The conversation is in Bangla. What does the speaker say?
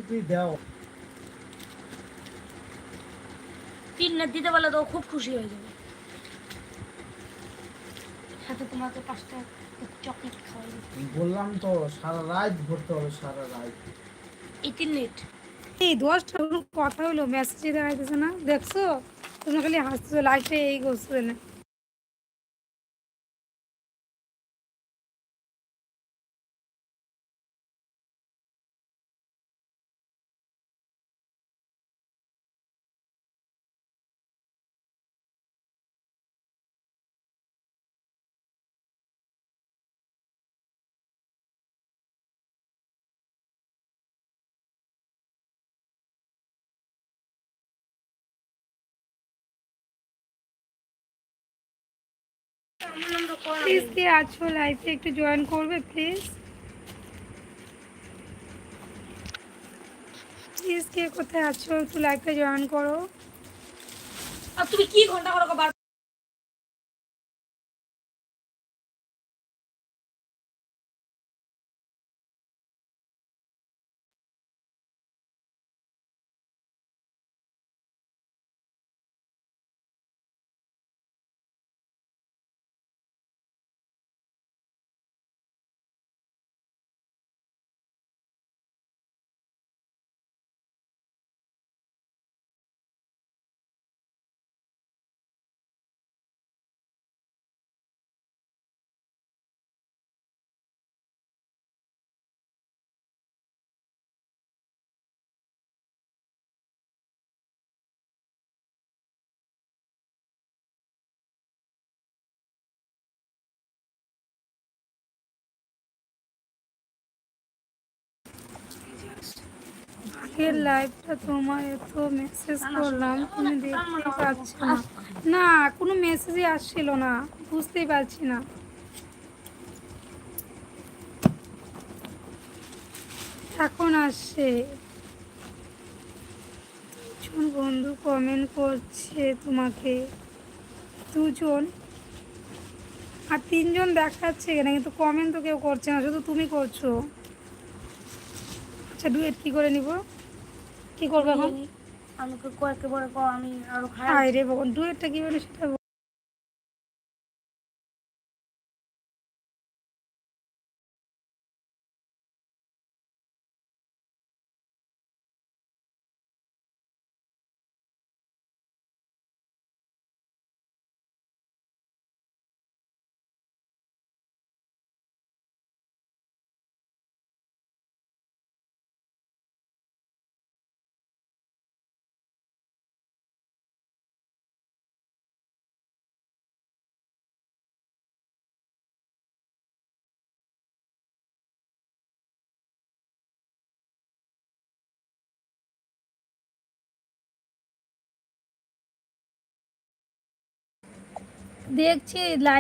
তুই দাও। তিনটা দিতে পারলে তো খুব খুশি হয়ে যাবে। সাথে তোমাকে 5টা চকলেট খাওয়াই দেবে। বললাম তো সারা রাত ঘুরতে হবে, সারা রাত। 18 মিনিট। এই 10টা কথা হলো, মেসেজ দেখাইতেছে না, দেখছো? তোমরা খালি হাসতেছো, লাইফে এই করছো না। প্লিজ কে আছো লাইফে একটু জয়েন করবে প্লিজ? প্লিজ কে কোথায় আছো একটু লাইফে জয়েন করো। আর তুমি কি ঘন্টা করো বার? আগের লাইভটা তোমার এত মেসেজ করলাম তুমি দেখতেই পাচ্ছ না। না কোনো মেসেজই আসছিল না, বুঝতেই পারছি না। এখন আসছে। দুজন বন্ধু কমেন্ট করছে তোমাকে, দুজন। আর 3জন দেখাচ্ছে এখানে, কিন্তু কমেন্ট তো কেউ করছে না, শুধু তুমি করছো। আচ্ছা ডুয়েট কি করে নিব? কি করবো এখন? আমাকে কয়েকটা বড় কও, আমি আরো খারাপ। আয় রে ভগবান, ডুয়েটটা কি বলে সেটা দেখছি লাইভ।